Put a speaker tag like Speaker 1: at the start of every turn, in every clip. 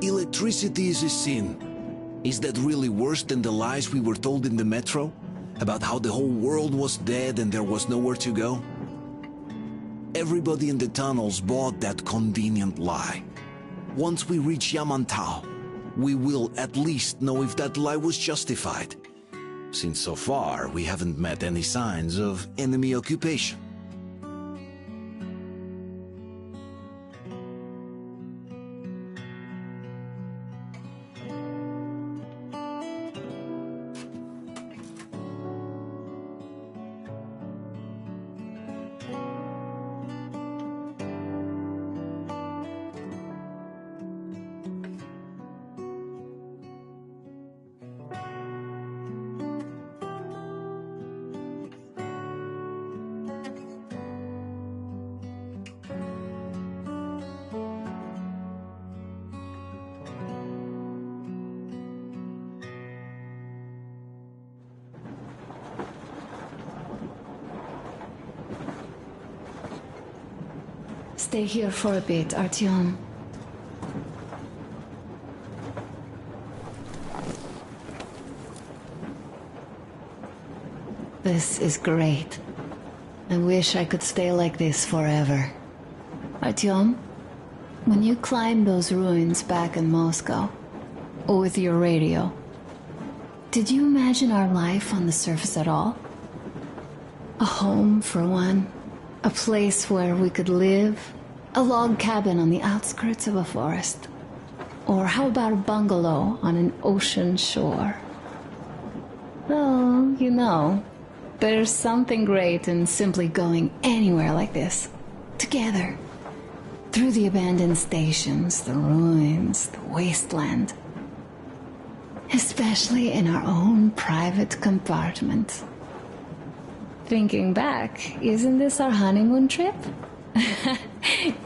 Speaker 1: Electricity is a sin. Is that really worse than the lies we were told in the metro? About how the whole world was dead and there was nowhere to go? Everybody in the tunnels bought that convenient lie. Once we reach Yamantau, we will at least know if that lie was justified. Since so far, we haven't met any signs of enemy occupation.
Speaker 2: Stay here for a bit, Artyom. This is great. I wish I could stay like this forever. Artyom, when you climbed those ruins back in Moscow, with your radio, did you imagine our life on the surface at all? A home, for one. A place where we could live. A log cabin on the outskirts of a forest. Or how about a bungalow on an ocean shore? Well, you know, there's something great in simply going anywhere like this. Together. Through the abandoned stations, the ruins, the wasteland. Especially in our own private compartment. Thinking back, isn't this our honeymoon trip?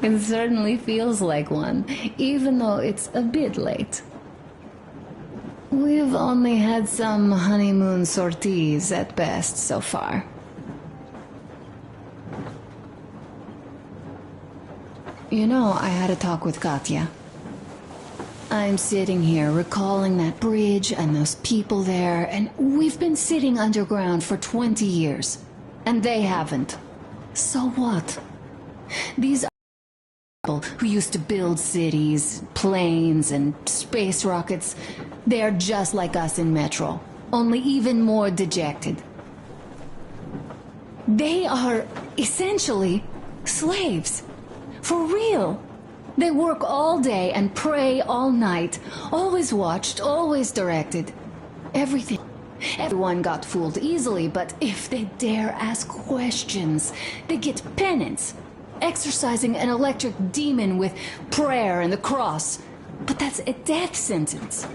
Speaker 2: It certainly feels like one, even though it's a bit late. We've only had some honeymoon sorties at best so far. You know, I had a talk with Katya. I'm sitting here recalling that bridge and those people there, and we've been sitting underground for 20 years. And they haven't. So what? These are people who used to build cities, planes, and space rockets. They're just like us in Metro, only even more dejected. They are essentially slaves. For real. They work all day and pray all night. Always watched, always directed. Everything. Everyone got fooled easily, but if they dare ask questions, they get penance. Exorcising an electric demon with prayer and the cross. But that's a death sentence.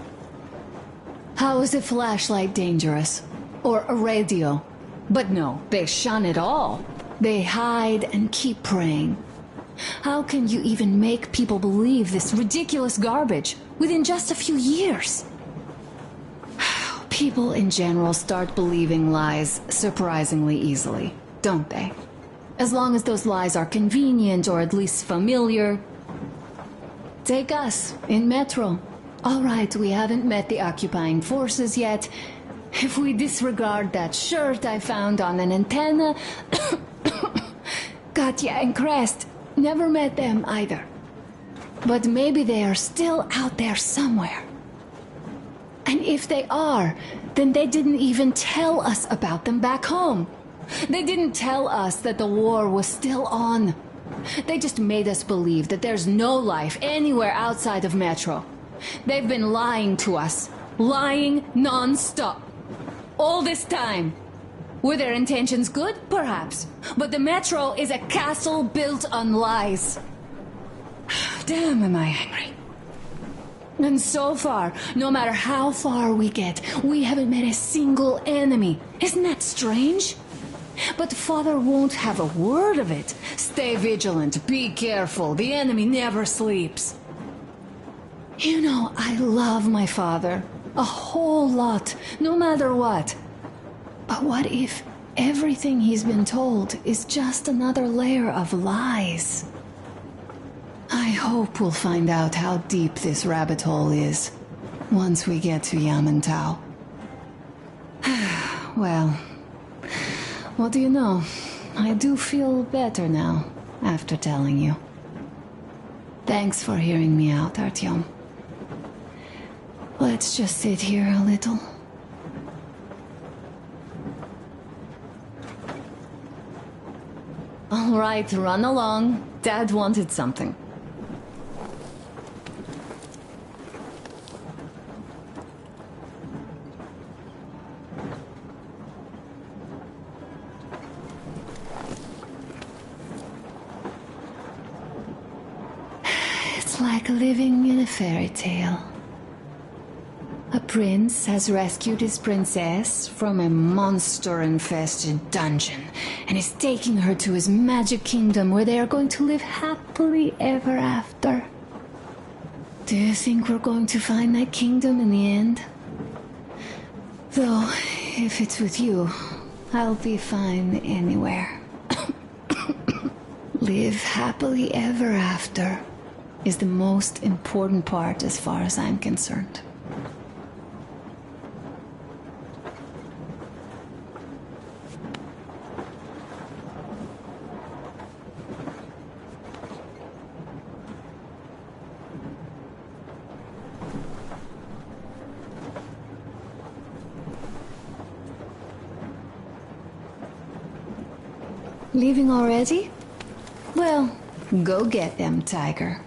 Speaker 2: How is a flashlight dangerous? Or a radio? But no, they shun it all. They hide and keep praying. How can you even make people believe this ridiculous garbage within just a few years? People in general start believing lies surprisingly easily, don't they? As long as those lies are convenient or at least familiar. Take us, in Metro. All right, we haven't met the occupying forces yet. If we disregard that shirt I found on an antenna... Katya and Crest, never met them either. But maybe they are still out there somewhere. And if they are, then they didn't even tell us about them back home. They didn't tell us that the war was still on. They just made us believe that there's no life anywhere outside of Metro. They've been lying to us. Lying non-stop. All this time. Were their intentions good? Perhaps. But the Metro is a castle built on lies. Damn, am I angry. And so far, no matter how far we get, we haven't met a single enemy. Isn't that strange? But Father won't have a word of it. Stay vigilant, be careful, the enemy never sleeps. You know, I love my father. A whole lot, no matter what. But what if everything he's been told is just another layer of lies? I I hope we'll find out how deep this rabbit hole is once we get to Yamantau. Well, what do you know? I do feel better now after telling you. Thanks for hearing me out, Artyom. Let's just sit here a little. All right, run along. Dad wanted something. It's like living in a fairy tale. A prince has rescued his princess from a monster-infested dungeon and is taking her to his magic kingdom where they are going to live happily ever after. Do you think we're going to find that kingdom in the end? Though, if it's with you, I'll be fine anywhere. Live happily ever after is the most important part as far as I'm concerned. Leaving already? Well, go get them, Tiger.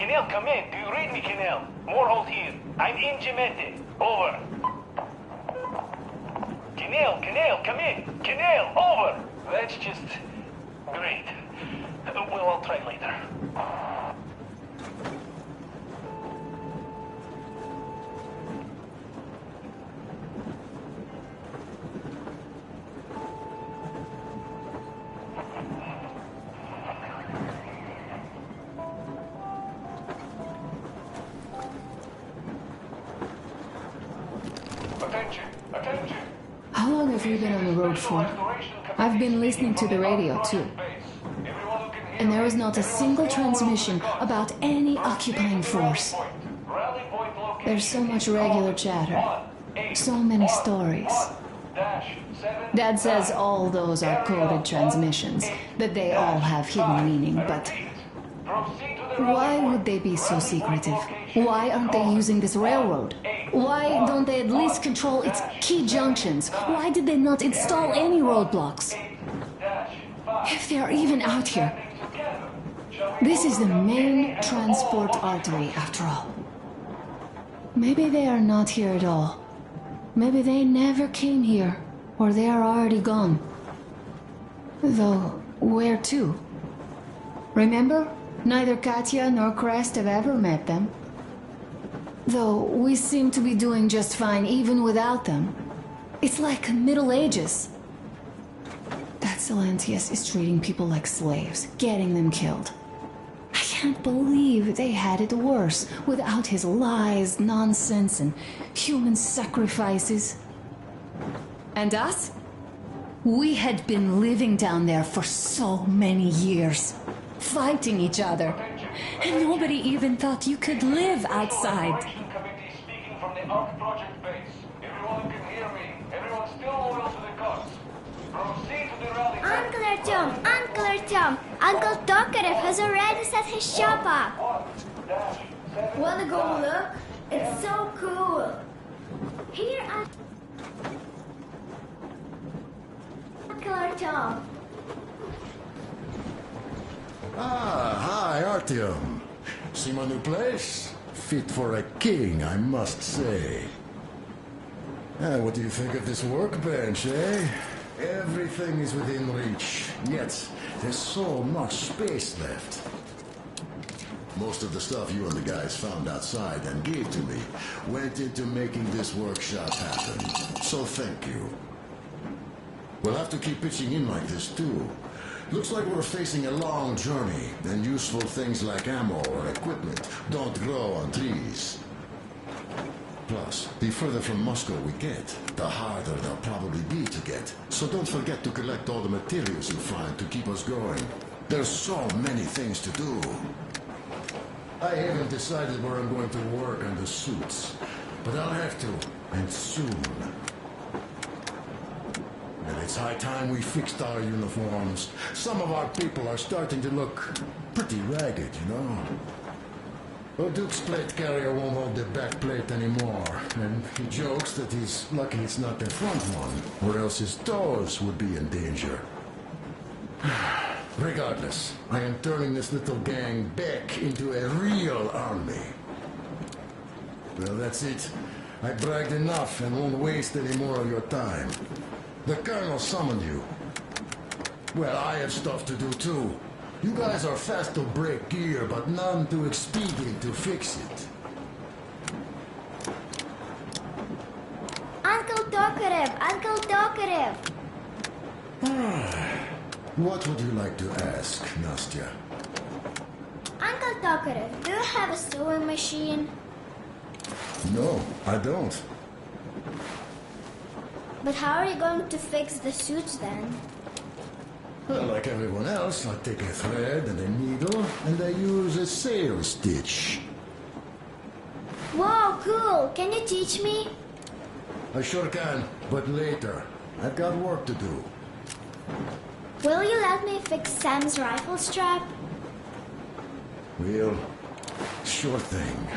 Speaker 3: Canal, come in. Do you read me, Canal? More hold here. I'm in Gemete. Over. Canal, come in. Canal, over. That's just great. Well, I'll try later. Attention.
Speaker 2: How long have you been on the road for? I've been listening to the radio, too. And there is not a single transmission about any occupying force. There's so much regular chatter. So many stories. Dad says all those are coded transmissions, that they all have hidden meaning, but why would they be so secretive? Why aren't they using this railroad? Why don't they at least control its key junctions? Why did they not install any roadblocks? If they are even out here. This is the main transport artery, after all. Maybe they are not here at all. Maybe they never came here, or they are already gone. Though, where to? Remember? Neither Katya nor Crest have ever met them. Though we seem to be doing just fine even without them. It's like Middle Ages. That Silentius is treating people like slaves, getting them killed. I can't believe they had it worse without his lies, nonsense, and human sacrifices. And us? We had been living down there for so many years, fighting each other, and nobody even thought you could live outside.
Speaker 4: Uncle Tom, Uncle Tokarev has already set his shop up. Wanna go look? It's so cool. Here, Uncle Tom.
Speaker 5: Hi, Artyom. See my new place? Fit for a king, I must say. What do you think of this workbench, eh? Everything is within reach, yet there's so much space left. Most of the stuff you and the guys found outside and gave to me went into making this workshop happen, so thank you. We'll have to keep pitching in like this too. Looks like we're facing a long journey, and useful things like ammo or equipment don't grow on trees. Plus, the further from Moscow we get, the harder they'll probably be to get. So don't forget to collect all the materials you find to keep us going. There's so many things to do. I haven't decided where I'm going to work on the suits, but I'll have to, and soon. And it's high time we fixed our uniforms. Some of our people are starting to look pretty ragged, you know. Well, Duke's plate carrier won't hold the back plate anymore, and he jokes that he's lucky it's not the front one, or else his toes would be in danger. Regardless, I am turning this little gang back into a real army. Well, that's it. I bragged enough and won't waste any more of your time. The Colonel summoned you. Well, I have stuff to do too. You guys are fast to break gear, but none too expedient to fix it.
Speaker 4: Uncle Tokarev!
Speaker 5: What would you like to ask, Nastya?
Speaker 4: Uncle Tokarev, do you have a sewing machine?
Speaker 5: No, I don't.
Speaker 4: But how are you going to fix the suits then?
Speaker 5: Well, like everyone else, I take a thread and a needle, and I use a sail stitch.
Speaker 4: Whoa, cool! Can you teach me?
Speaker 5: I sure can, but later. I've got work to do.
Speaker 4: Will you let me fix Sam's rifle strap?
Speaker 5: Well, sure thing.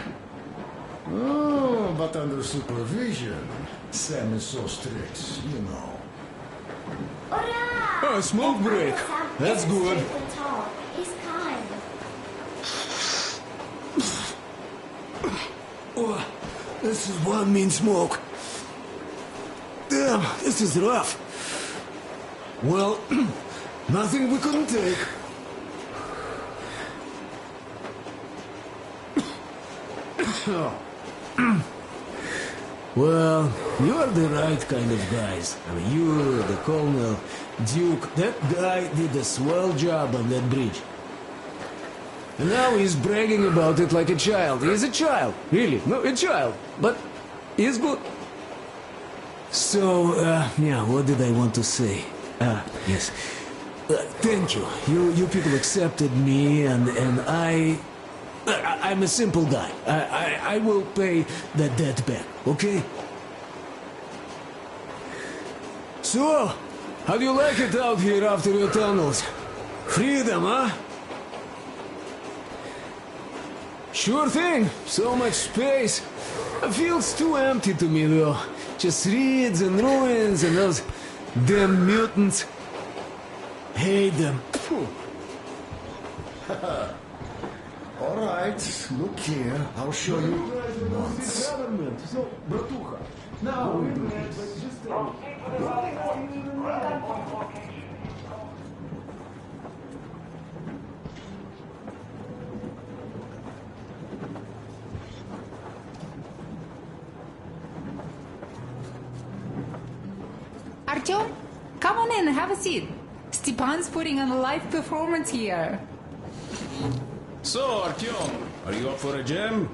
Speaker 5: Oh, but under supervision. Sam is so strict, you know.
Speaker 4: Hurrah!
Speaker 6: Oh, smoke break.
Speaker 4: Sam
Speaker 6: That's
Speaker 4: isn't
Speaker 6: good.
Speaker 4: strict at all. He's kind.
Speaker 6: Oh, this is one mean smoke. Damn, this is rough. Well, nothing we couldn't take. Well, you're the right kind of guys. I mean, you, the Colonel, Duke, that guy did a swell job on that bridge. And now he's bragging about it like a child. He's a child, really, no, a child, but he's good. So, yeah, what did I want to say? Yes. Thank you. You people accepted me, and I'm a simple guy. I will pay that debt back, okay? So, how do you like it out here after your tunnels? Freedom, huh? Sure thing. So much space. It feels too empty to me, though. Just reeds and ruins and those damn mutants. Hate them.
Speaker 5: All right, look here. I'll show you once.
Speaker 6: Now we do
Speaker 7: Artyom, come on in, have a seat. Stepan's putting on a live performance here.
Speaker 8: So, Artyom, are you up for a jam?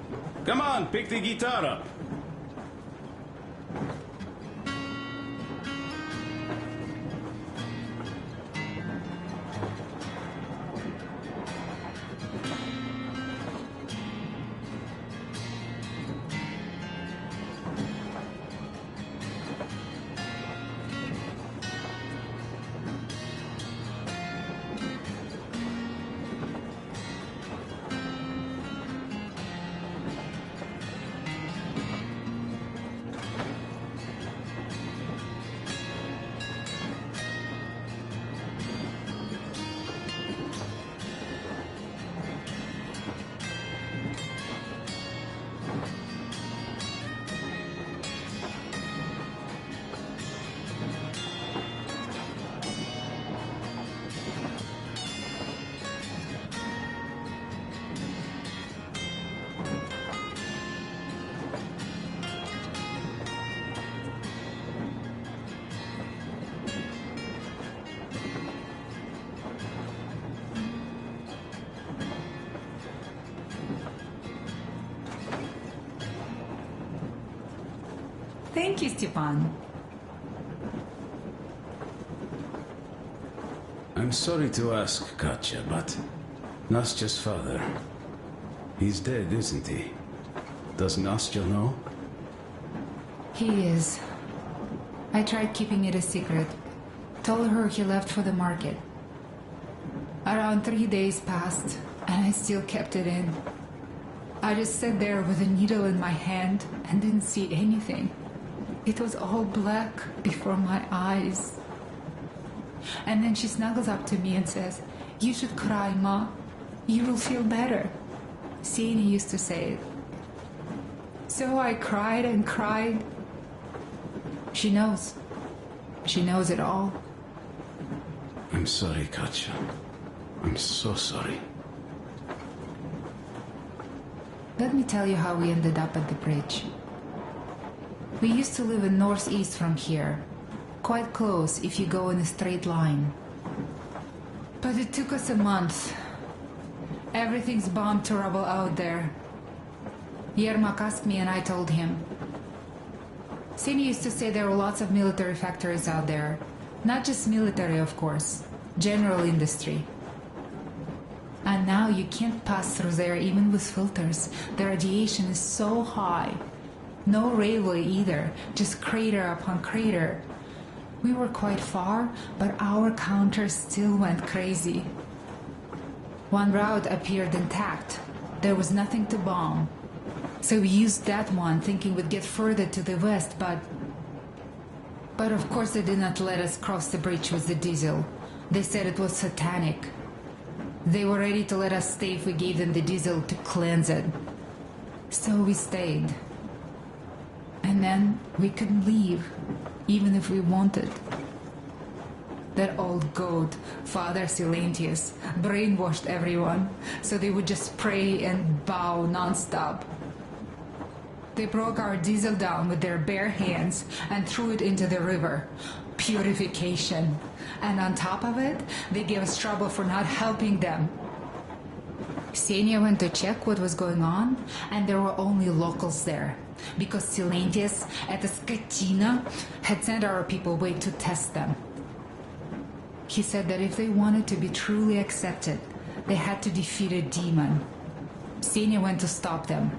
Speaker 8: Come on, pick the guitar up.
Speaker 7: Thank you, Stepan.
Speaker 8: I'm sorry to ask, Katya, but Nastya's father, he's dead, isn't he? Does Nastya know?
Speaker 7: He is. I tried keeping it a secret. Told her he left for the market. Around 3 days passed, and I still kept it in. I just sat there with a needle in my hand and didn't see anything. It was all black before my eyes. And then she snuggles up to me and says, "You should cry, Ma. You will feel better." Sini used to say it. So I cried and cried. She knows. She knows it all.
Speaker 8: I'm sorry, Katya. I'm so sorry.
Speaker 7: Let me tell you how we ended up at the bridge. We used to live in northeast from here. Quite close if you go in a straight line. But it took us a month. Everything's bombed to rubble out there. Yermak asked me and I told him. Sini used to say there were lots of military factories out there. Not just military, of course. General industry. And now you can't pass through there even with filters. The radiation is so high. No railway either, just crater upon crater. We were quite far, but our counter still went crazy. One route appeared intact. There was nothing to bomb. So we used that one, thinking we'd get further to the west, but of course they did not let us cross the bridge with the diesel. They said it was satanic. They were ready to let us stay if we gave them the diesel to cleanse it. So we stayed. And then we couldn't leave, even if we wanted. That old goat, Father Silentius, brainwashed everyone, so they would just pray and bow non-stop. They broke our diesel down with their bare hands and threw it into the river. Purification. And on top of it, they gave us trouble for not helping them. Xenia went to check what was going on, and there were only locals there, because Silentius at the Skatina had sent our people away to test them. He said that if they wanted to be truly accepted, they had to defeat a demon. Xenia went to stop them.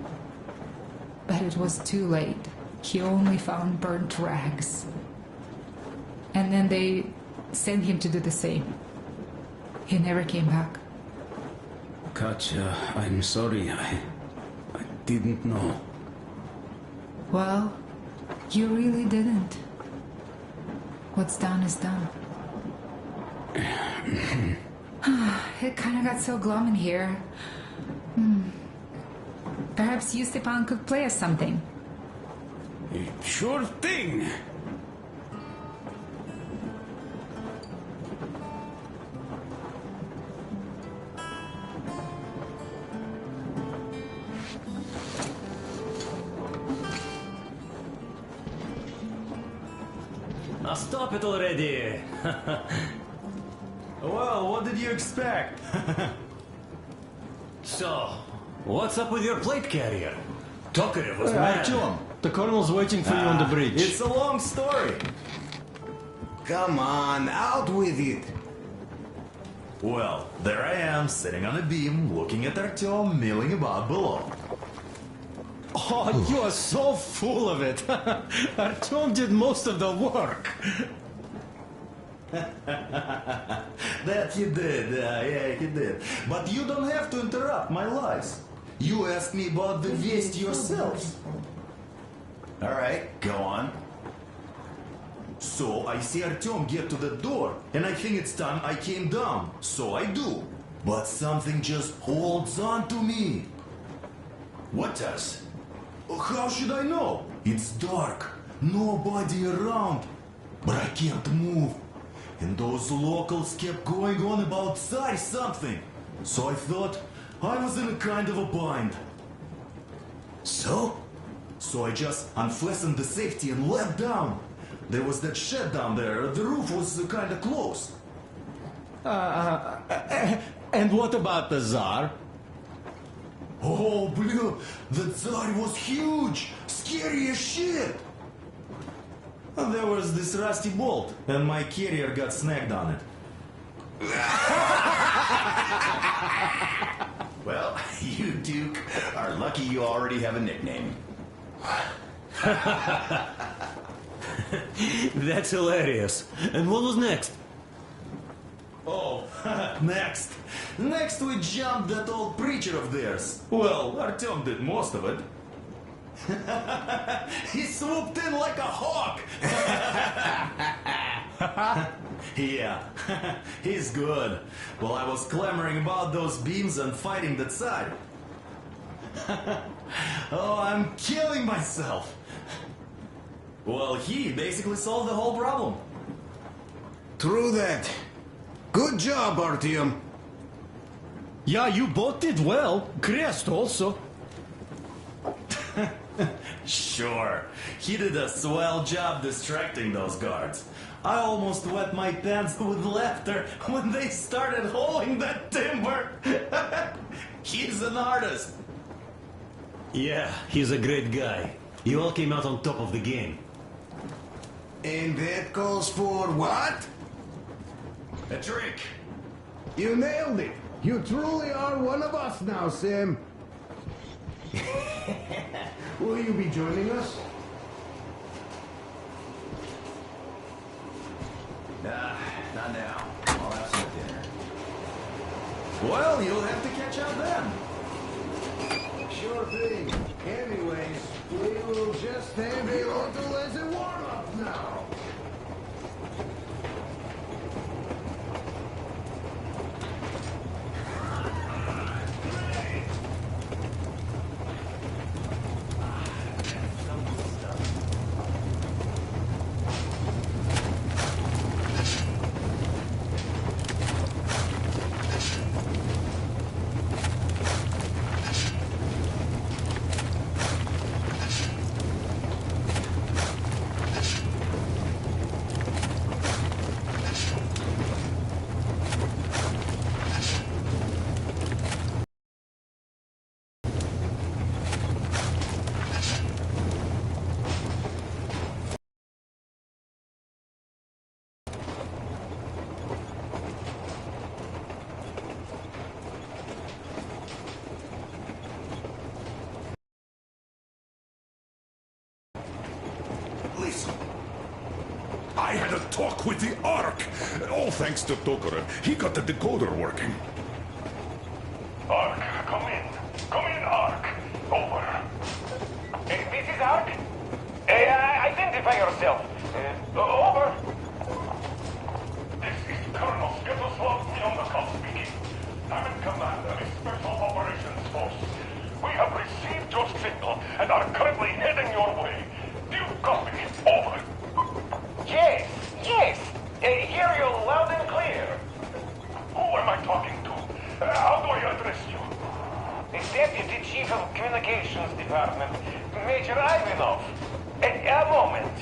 Speaker 7: But it was too late. He only found burnt rags. And then they sent him to do the same. He never came back.
Speaker 8: Katya, I'm sorry. I didn't know.
Speaker 7: Well, you really didn't. What's done is done. It kind of got so glum in here. Perhaps you, Stepan, could play us something.
Speaker 8: Sure thing.
Speaker 9: Now stop it already! Well, what did you expect? So, what's up with your plate carrier? Tokarev was mad.
Speaker 10: Artyom, the colonel's waiting for you on the bridge.
Speaker 9: It's a long story.
Speaker 11: Come on, out with it!
Speaker 9: Well, there I am, sitting on a beam, looking at Artyom milling about below.
Speaker 10: Oh, you are so full of it. Artyom did most of the work.
Speaker 9: That he did, yeah, he did. But you don't have to interrupt my lies. You asked me about the vest yourselves. Alright, go on. So I see Artyom get to the door, and I think it's time I came down. So I do. But something just holds on to me. What does? How should I know? It's dark, nobody around. But I can't move. And those locals kept going on about Tsar something. So I thought I was in a kind of a bind. So? So I just unfastened the safety and leapt down. There was that shed down there. The roof was kind of close.
Speaker 10: And what about the Tsar?
Speaker 9: Oh, blue, the Tsar was huge, scary as shit. And there was this rusty bolt, and my carrier got snagged on it.
Speaker 11: Well, you, Duke, are lucky you already have a nickname.
Speaker 9: That's hilarious. And what was next? Oh, next. Next we jumped that old preacher of theirs. Well, Artyom did most of it. He swooped in like a hawk. Yeah, he's good. While I was clamoring about those beams and fighting the Tsar. Oh, I'm killing myself. Well, he basically solved the whole problem.
Speaker 11: True that. Good job, Artyom.
Speaker 10: Yeah, you both did well. Crest also.
Speaker 9: Sure, he did a swell job distracting those guards. I almost wet my pants with laughter when they started hauling that timber. He's an artist. Yeah, he's a great guy. You all came out on top of the game.
Speaker 11: And that calls for what?
Speaker 9: A trick.
Speaker 11: You nailed it. You truly are one of us now, Sam. Will you be joining us?
Speaker 9: Nah, not now. I'll have some dinner. Well, you'll have to catch up then.
Speaker 11: Sure thing. Anyways, we will just have a little as a warm-up now.
Speaker 12: I had a talk with the Ark. All thanks to Tokarev. He got the decoder working.
Speaker 3: Ark, come in. Come in, Ark. Over. This is Ark? Identify yourself. Over. This is Colonel Skettleslav Mionakov speaking. I'm in command of a Special Operations Force. We have received your signal and are currently heading your way. Do you copy? Over. Yes. Hear you loud and clear. Who am I talking to? How do I address you? The Deputy Chief of Communications Department, Major Ivanov. A moment.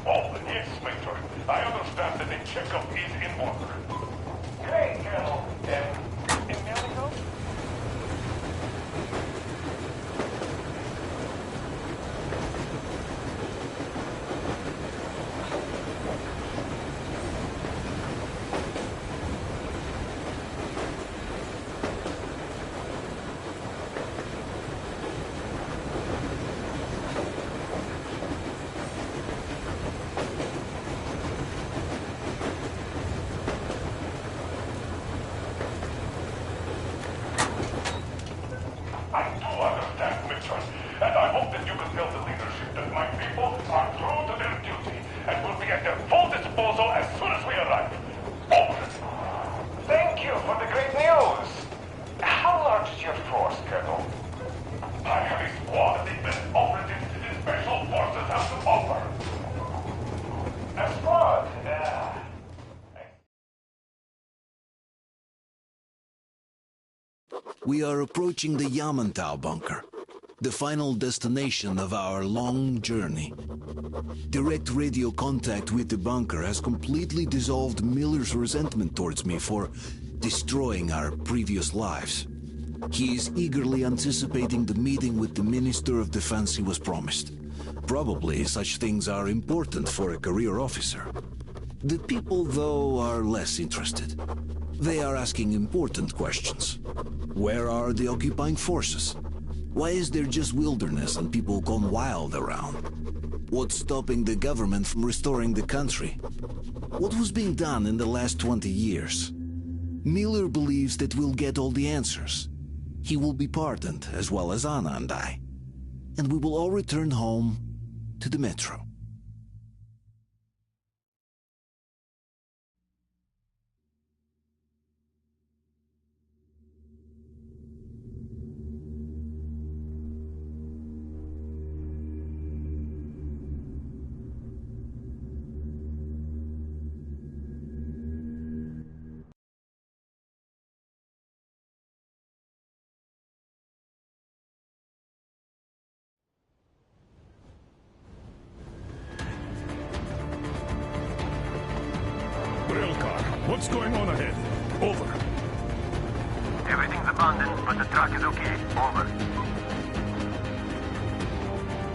Speaker 3: Oh, yes, Major. I understand that the checkup is in order. Great, Colonel. In Mexico?
Speaker 1: We are approaching the Yamantau bunker, the final destination of our long journey. Direct radio contact with the bunker has completely dissolved Miller's resentment towards me for destroying our previous lives. He is eagerly anticipating the meeting with the Minister of Defense he was promised. Probably such things are important for a career officer. The people, though, are less interested. They are asking important questions. Where are the occupying forces? Why is there just wilderness and people gone wild around? What's stopping the government from restoring the country? What was being done in the last 20 years? Miller believes that we'll get all the answers. He will be pardoned, as well as Anna and I. And we will all return home to the metro.
Speaker 12: What's going on ahead? Over.
Speaker 3: Everything's abandoned, but the truck is okay. Over.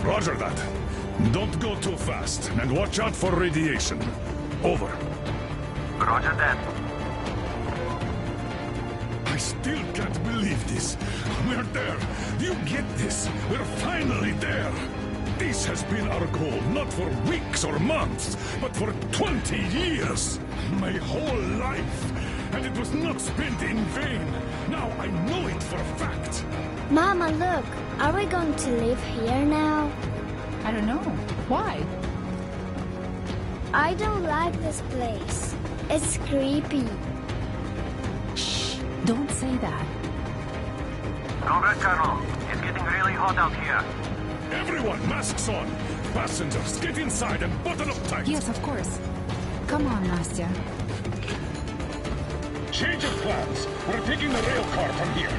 Speaker 12: Roger that. Don't go too fast, and watch out for radiation. Over.
Speaker 3: Roger that.
Speaker 12: I still can't believe this. We're there. Do you get this? We're finally there. This has been our goal, not for weeks or months, but for 20 years. My whole life. And it was not spent in vain. Now I know it for a fact.
Speaker 4: Mama, look. Are we going to live here now?
Speaker 7: I don't know. Why?
Speaker 4: I don't like this place. It's creepy.
Speaker 7: Shh. Don't say that.
Speaker 3: Congrats, Colonel. It's getting really hot out here.
Speaker 12: Everyone, masks on! Passengers, get inside and button up tight!
Speaker 7: Yes, of course. Come on, Nastya.
Speaker 12: Change of plans. We're taking the rail car from here.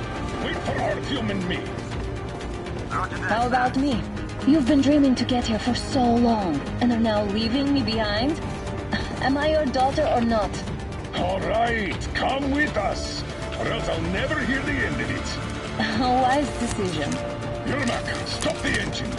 Speaker 12: Wait for Artyom and me.
Speaker 2: How about me? You've been dreaming to get here for so long, and are now leaving me behind? Am I your daughter or not?
Speaker 12: All right, come with us, or else I'll never hear the end of it.
Speaker 2: A wise decision.
Speaker 12: Yermak, stop the engine.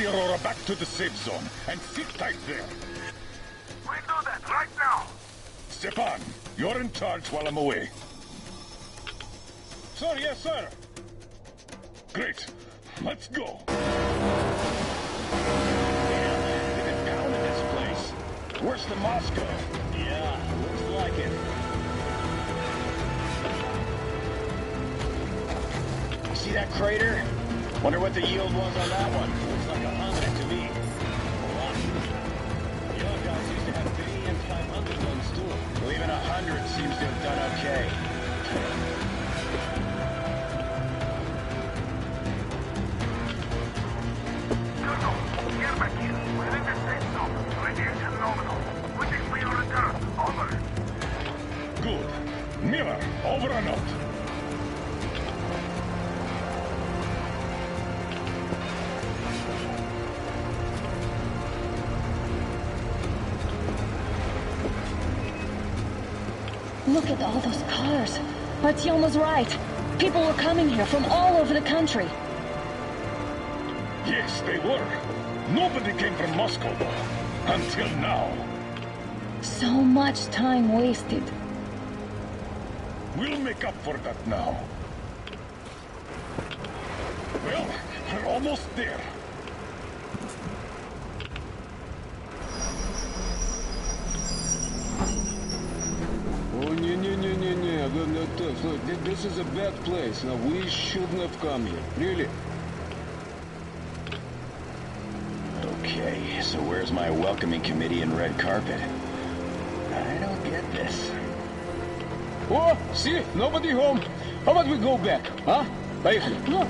Speaker 12: Aurora back to the safe zone and sit tight there.
Speaker 3: We do that right now.
Speaker 12: Stepan, you're in charge while I'm away. Sir, yes, sir. Great. Let's go. Yeah, they've been pounding this place. Worse than Moscow. Yeah, looks like it. See that crater? Wonder what the yield was on that one. Looks like 100 to me. The other guys used to have 50 and 500 guns too. Well, even 100 seems to have done okay.
Speaker 3: Get back here. We're in the safe zone. Radiation nominal. Waiting for your return. Over.
Speaker 12: Good. Miller, over and out.
Speaker 2: Look at all those cars. Artyom was right. People were coming here from all over the country.
Speaker 12: Yes, they were. Nobody came from Moscow, though. Until now.
Speaker 2: So much time wasted.
Speaker 12: We'll make up for that now. Well, we're almost there.
Speaker 6: Oh, no, this is a bad place. Now, we shouldn't have come here. Really?
Speaker 13: Okay, so where's my welcoming committee and red carpet? I don't get this.
Speaker 6: Oh, see? Nobody home. How about we go back, huh?
Speaker 2: Look!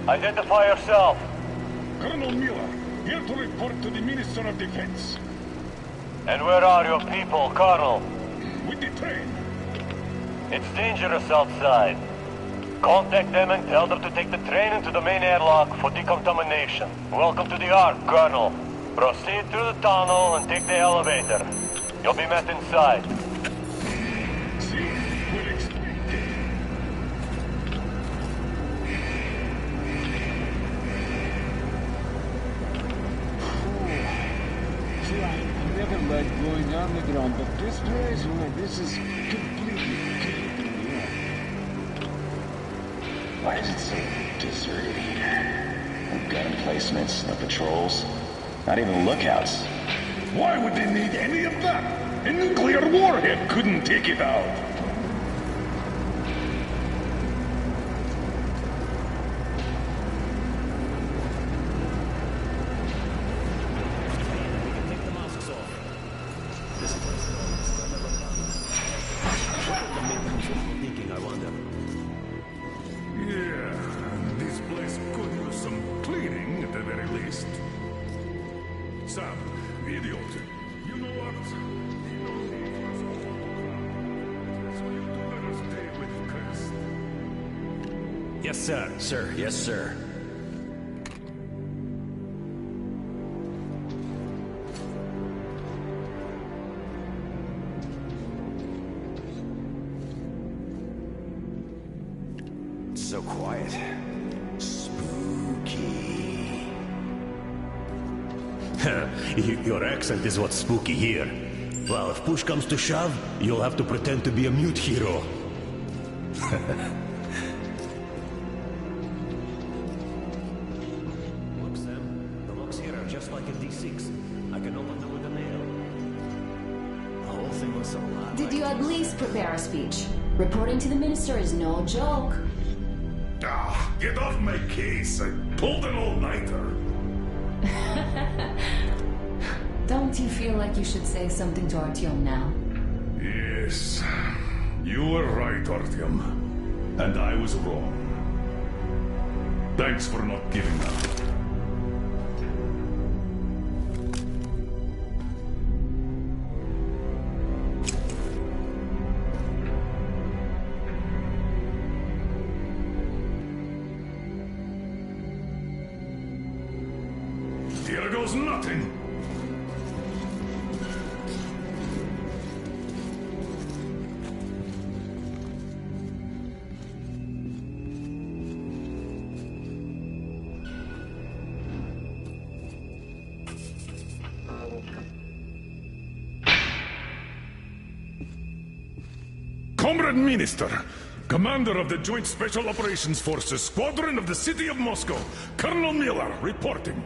Speaker 3: Identify yourself.
Speaker 12: Colonel Miller, here to report to the Minister of Defense.
Speaker 3: And where are your people, Colonel?
Speaker 12: With the train.
Speaker 3: It's dangerous outside. Contact them and tell them to take the train into the main airlock for decontamination. Welcome to the Ark, Colonel. Proceed through the tunnel and take the elevator. You'll be met inside.
Speaker 12: See, we'll explain.
Speaker 6: See, I never liked going underground, but this place, this is completely
Speaker 13: Why is it so deserted here? No gun emplacements, no patrols, not even lookouts.
Speaker 12: Why would they need any of that? A nuclear warhead couldn't take it out.
Speaker 10: Yes, sir.
Speaker 13: Sir, yes, sir. It's so quiet. Spooky.
Speaker 10: Your accent is what's spooky here. Well, if push comes to shove, you'll have to pretend to be a mute hero.
Speaker 2: Prepare a speech. Reporting to the minister is no joke.
Speaker 12: Ah, get off my case. I pulled an all-nighter.
Speaker 2: Don't you feel like you should say something to Artyom now?
Speaker 12: Yes. You were right, Artyom. And I was wrong. Thanks for not giving up. Here goes nothing. Comrade Minister, Commander of the Joint Special Operations Forces Squadron of the City of Moscow, Colonel Miller, reporting.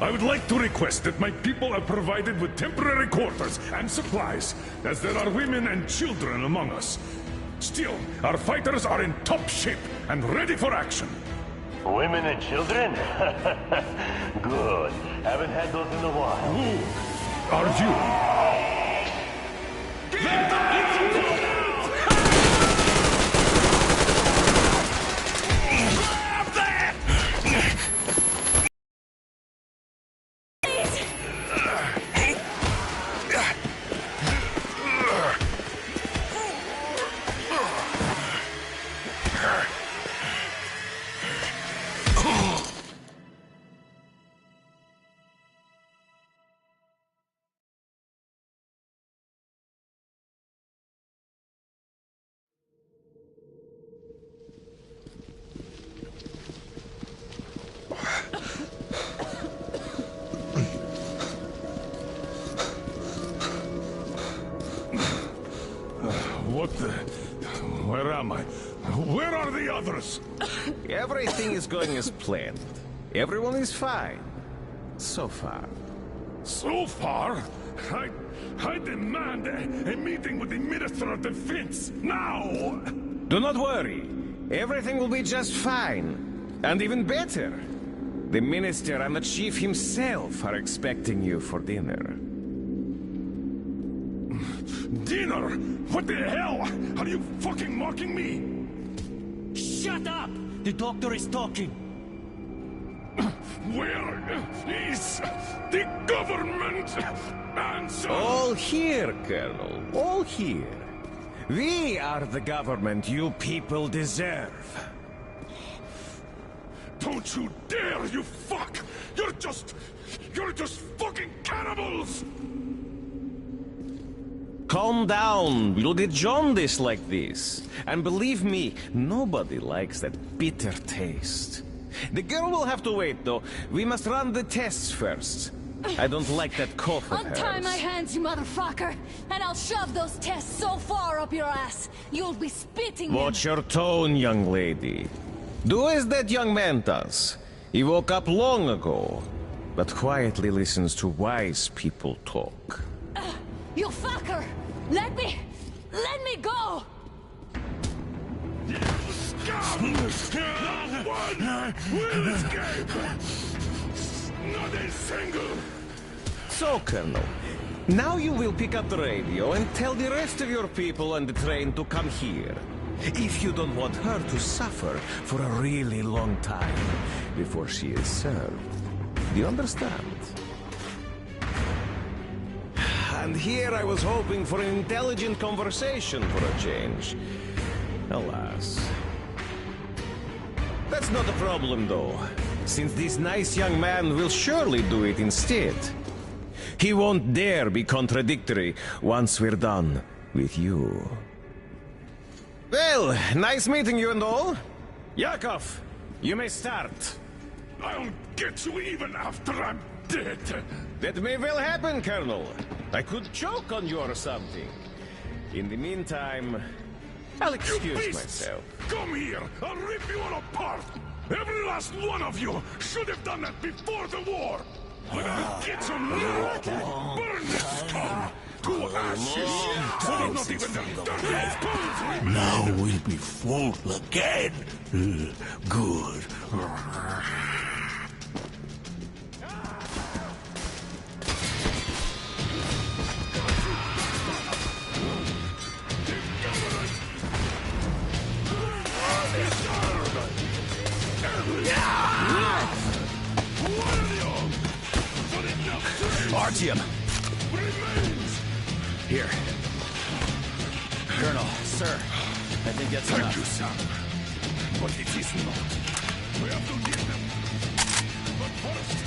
Speaker 12: I would like to request that my people are provided with temporary quarters and supplies, as there are women and children among us. Still, our fighters are in top shape and ready for action.
Speaker 3: Women and children? Good. Haven't had those in a while.
Speaker 12: Who are you? What the... Where am I? Where are the others?
Speaker 14: Everything is going as planned. Everyone is fine. So far.
Speaker 12: So far? I demand a meeting with the Minister of Defense, now!
Speaker 14: Do not worry. Everything will be just fine. And even better. The Minister and the Chief himself are expecting you for dinner.
Speaker 12: Dinner? What the hell? Are you fucking mocking me?
Speaker 10: Shut up! The doctor is talking.
Speaker 12: Where is the government answer?
Speaker 14: All here, Colonel. All here. We are the government you people deserve.
Speaker 12: Don't you dare, you fuck! You're just fucking cannibals!
Speaker 14: Calm down. We'll get jaundice like this. And believe me, nobody likes that bitter taste. The girl will have to wait, though. We must run the tests first. I don't like that cough of hers.
Speaker 2: Untie my hands, you motherfucker, and I'll shove those tests so far up your ass, you'll be spitting them.
Speaker 14: Watch your tone, young lady. Do as that young man does. He woke up long ago, but quietly listens to wise people talk.
Speaker 2: You fucker! Let me go!
Speaker 12: You scum! Not one will escape! Not a single!
Speaker 14: So, Colonel, now you will pick up the radio and tell the rest of your people on the train to come here. If you don't want her to suffer for a really long time before she is served. Do you understand? And here I was hoping for an intelligent conversation for a change. Alas. That's not a problem, though, since this nice young man will surely do it instead. He won't dare be contradictory once we're done with you. Well, nice meeting you and all. Yakov, you may start.
Speaker 12: I'll get you even after I'm dead.
Speaker 14: That may well happen, Colonel. I could choke on you or something. In the meantime, I'll excuse myself.
Speaker 12: Come here! I'll rip you all apart! Every last one of you should have done that before the war! But I'll get you now! Burn this scum to ashes! So that not even the dirtiest bones remain!
Speaker 1: Now we'll be full again. Good.
Speaker 15: Artyom! Here. Colonel, sir, I think that's enough.
Speaker 12: Thank you, son. But it is not. We have to get them. But first,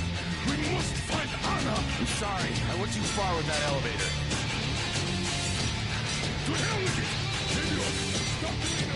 Speaker 12: we must find Anna.
Speaker 15: I'm sorry, I went too far with that elevator.
Speaker 12: To hell with it! Idiot! Stop doing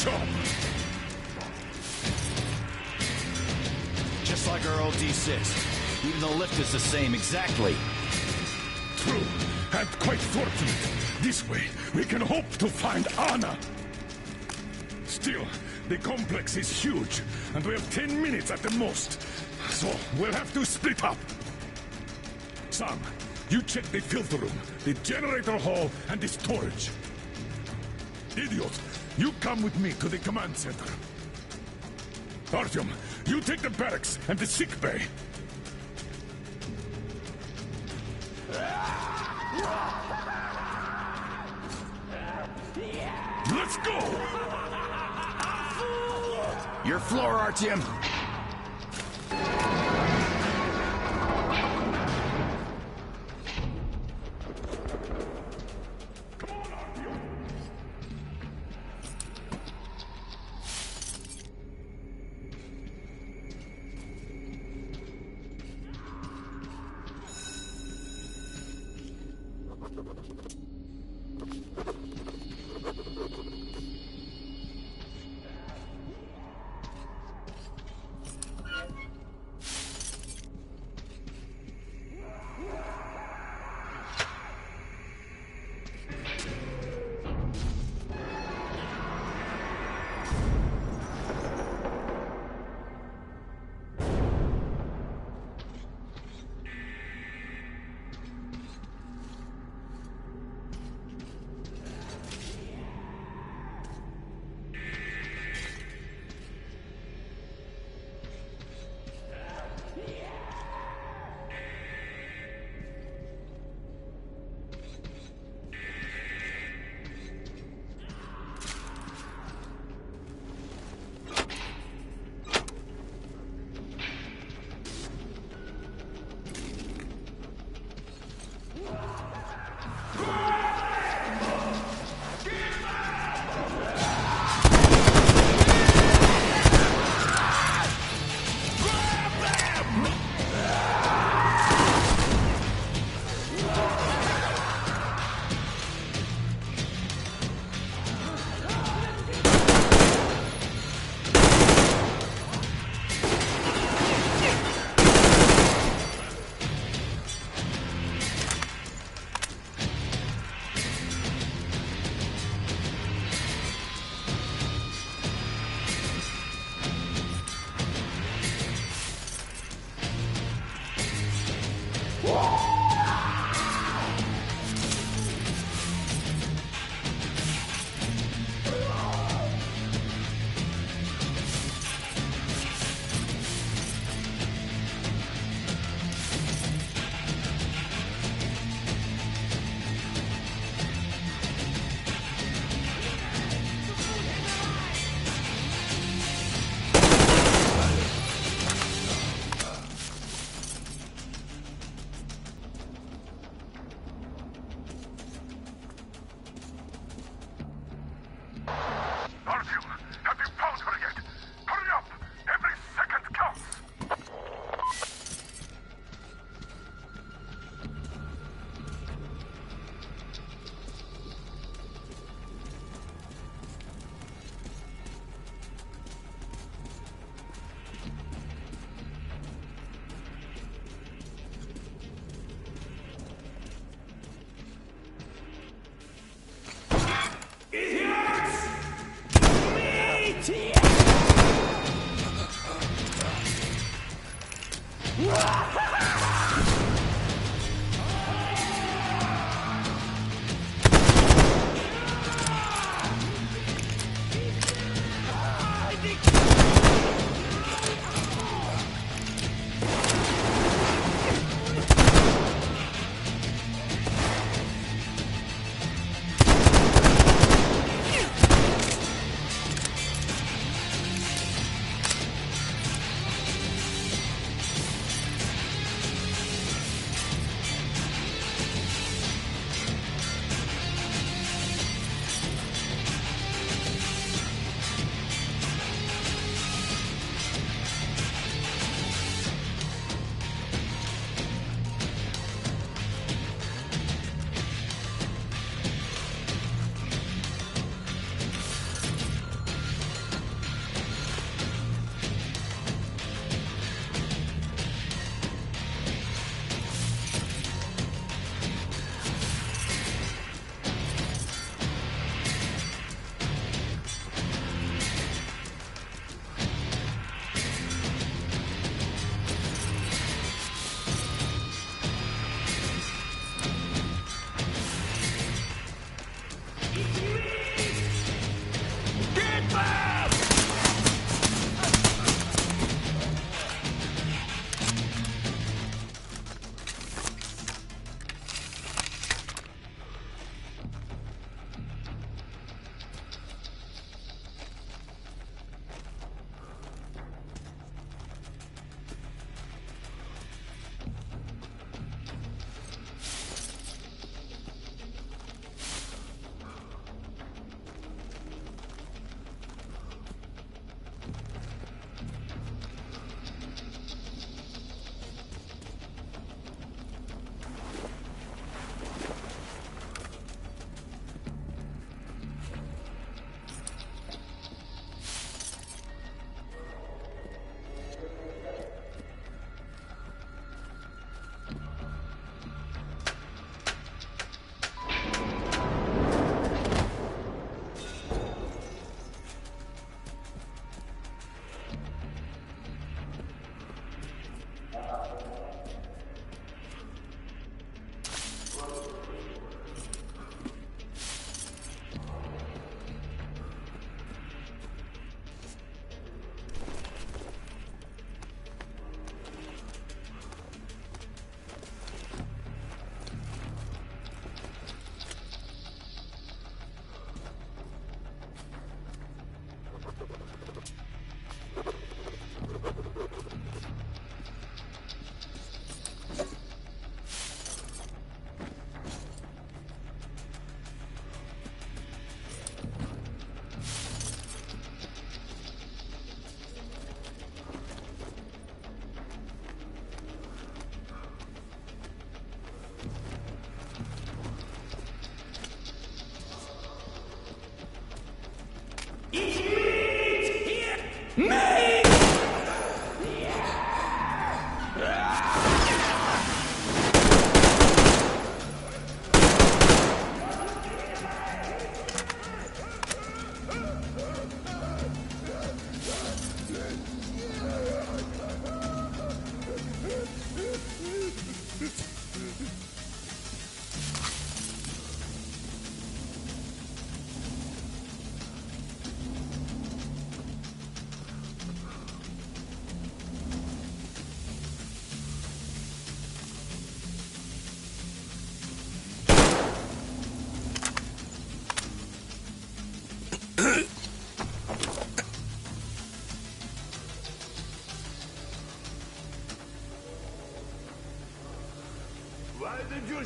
Speaker 12: job.
Speaker 15: Just like our old D6. Even the lift is the same, exactly.
Speaker 12: True, and quite fortunate. This way, we can hope to find Anna. Still, the complex is huge, and we have 10 minutes at the most. So, we'll have to split up. Sam, you check the filter room, the generator hall, and the storage. Idiot, you come with me to the command center. Artyom, you take the barracks and the sick bay. Let's go!
Speaker 15: Your floor, Artyom.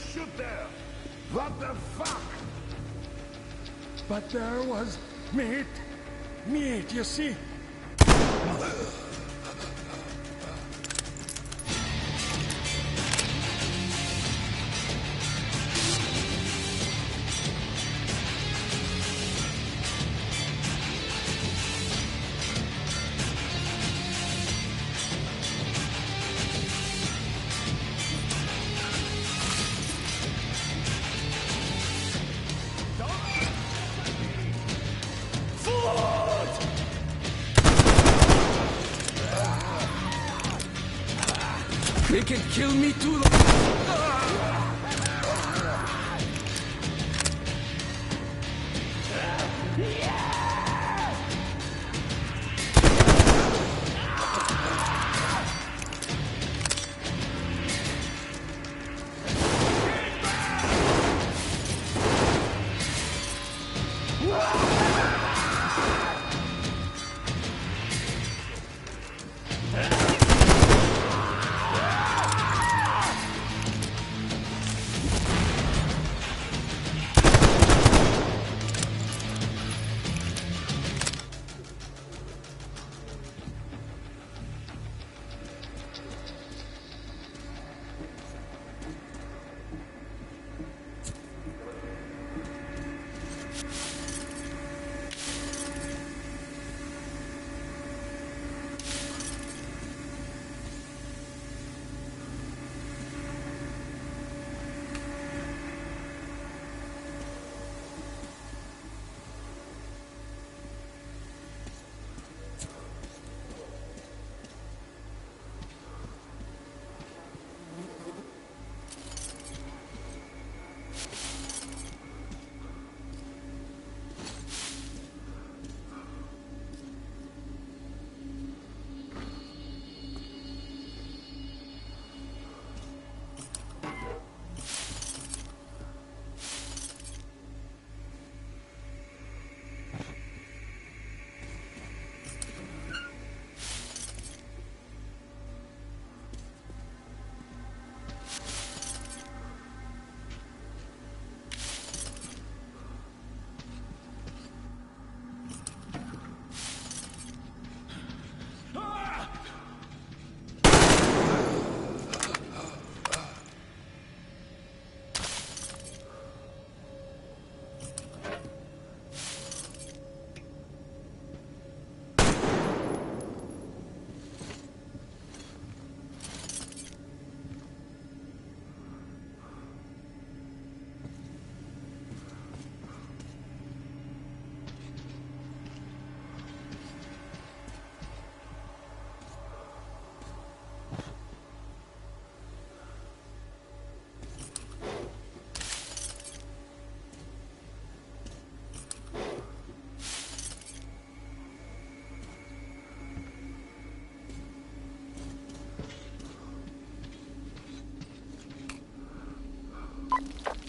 Speaker 12: shoot there. What the fuck? But there was meat. Meat, you see?
Speaker 6: They can kill me too.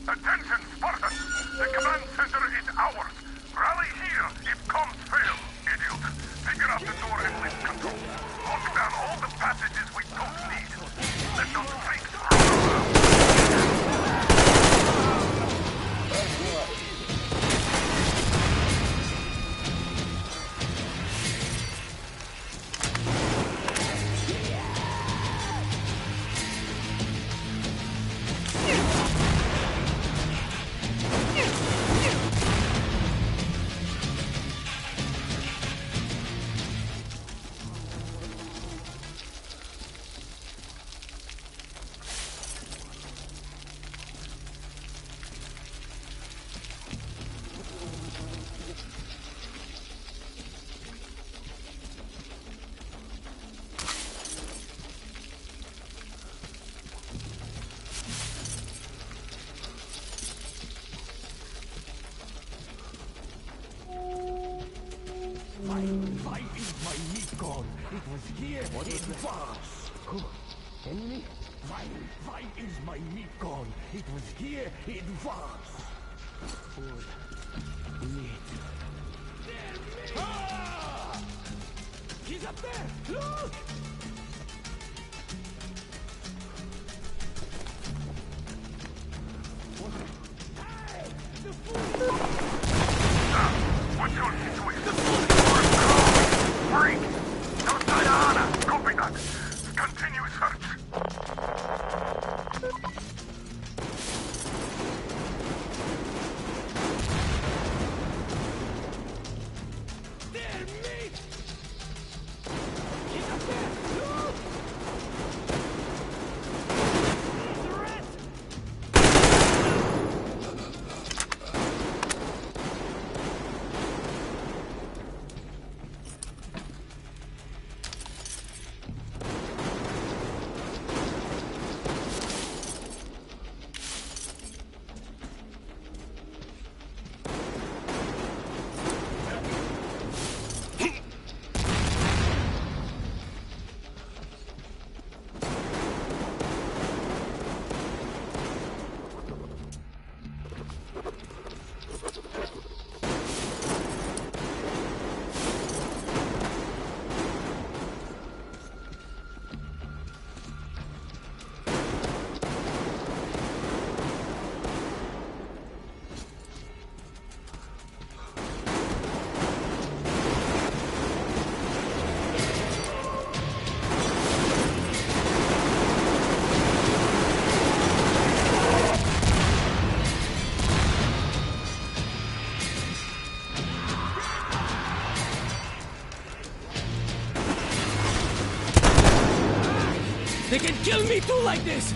Speaker 3: Attention, Spartans! The command center is ours! Rally here if comms fail, idiot! Figure out the door and lift control. Lock down all the passages we don't need. Let those freaks run around!
Speaker 12: Why is my meat gone? It was here. What is it was. Enemy? Why is my meat gone? It was here. It was. Food. Meat. Ah! He's up there! Look!
Speaker 3: What's your situation? Freak! No sign of Anna. Copy that. Continue search.
Speaker 16: They can kill me too like this!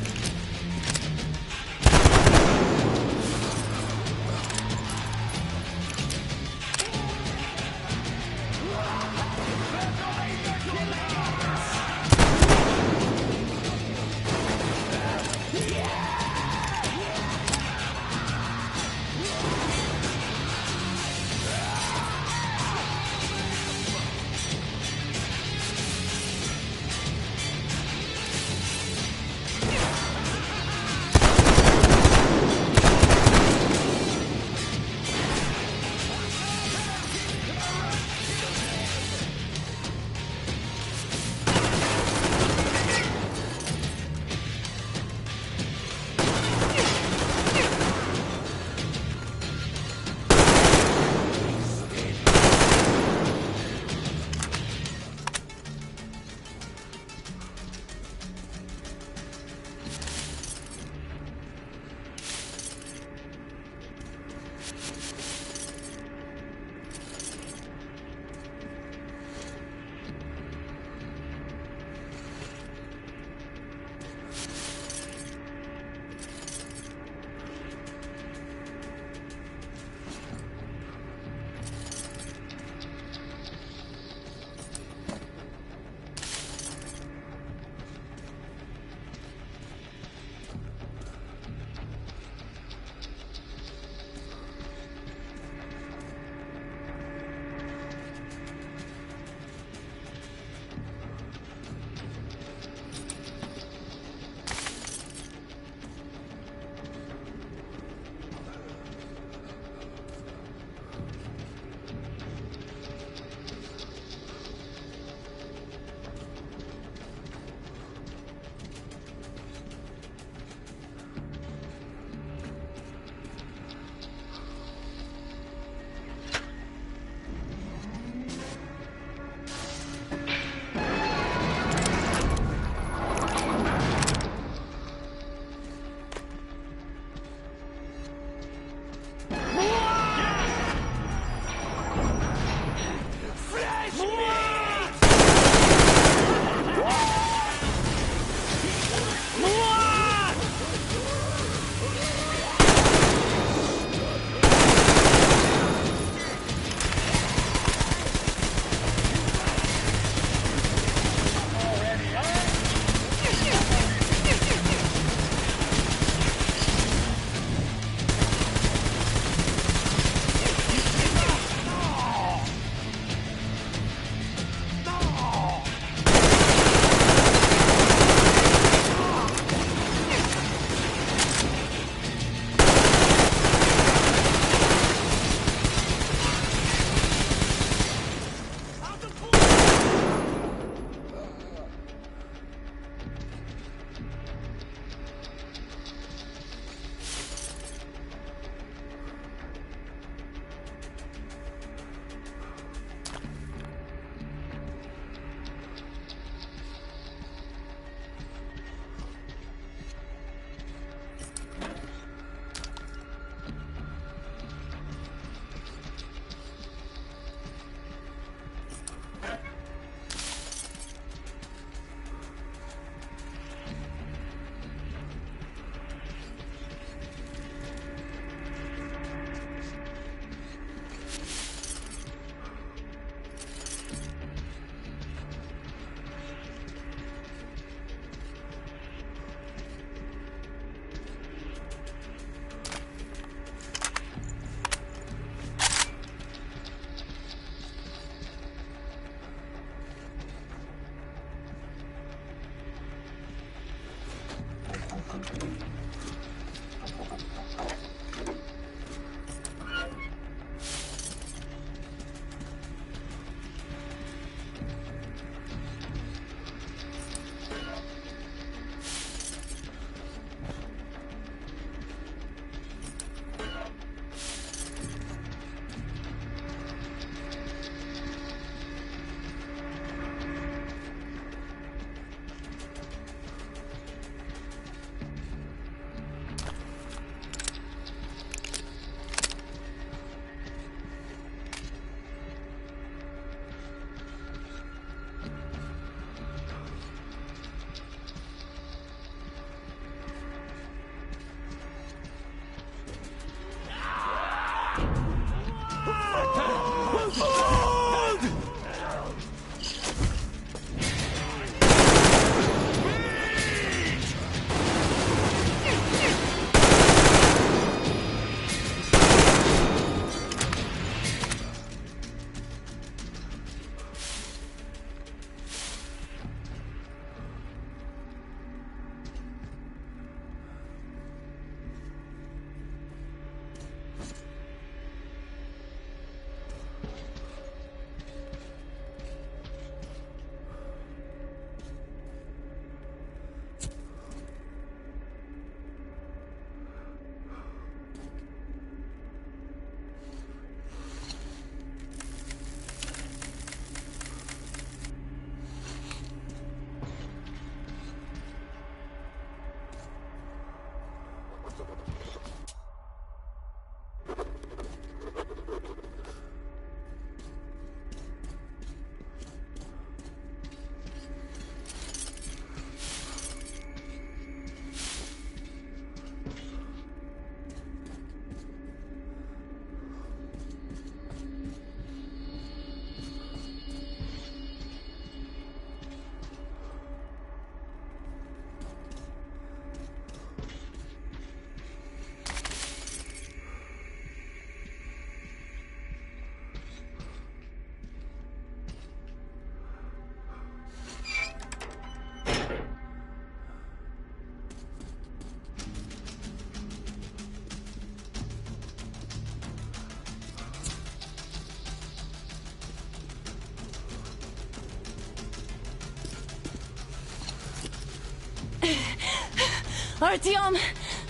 Speaker 2: Artyom,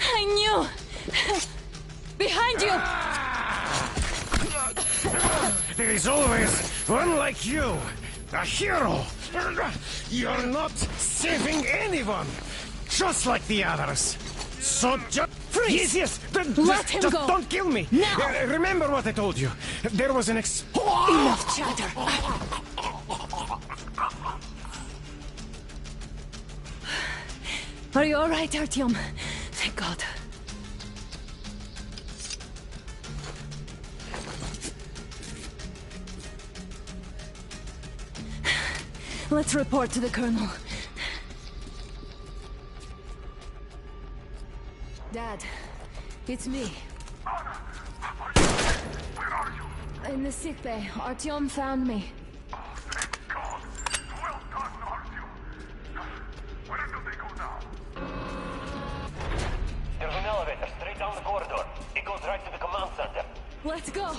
Speaker 2: I knew! Behind you!
Speaker 17: There is always one like you, a hero. You're not saving anyone, just like the others. So just
Speaker 2: freeze!
Speaker 17: Yes.
Speaker 2: Let him
Speaker 17: just
Speaker 2: go!
Speaker 17: Don't kill me.
Speaker 2: Now!
Speaker 17: Remember what I told you. There was an
Speaker 2: Enough chatter. Are you all right, Artyom? Thank God. Let's report to the colonel. Dad, it's me.
Speaker 3: Where are you?
Speaker 2: In the sick bay. Artyom found me.
Speaker 3: Thank God. Well done, Artyom. Where do they go now?
Speaker 18: There's an elevator straight down the corridor. It goes right to the command center.
Speaker 2: Let's go.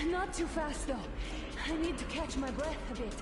Speaker 2: Not too fast, though. I need to catch my breath a bit.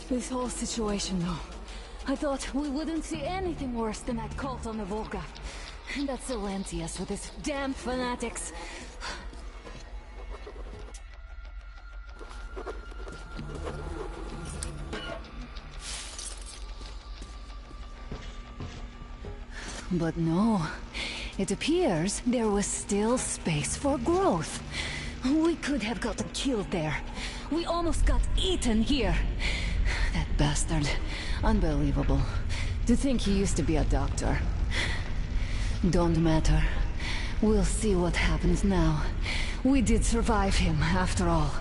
Speaker 2: This whole situation, though. I thought we wouldn't see anything worse than that cult on the Volga. And that Silencius with his damn fanatics. But no. It appears there was still space for growth. We could have gotten killed there. We almost got eaten here. That bastard. Unbelievable. To think he used to be a doctor. Don't matter. We'll see what happens now. We did survive him, after all.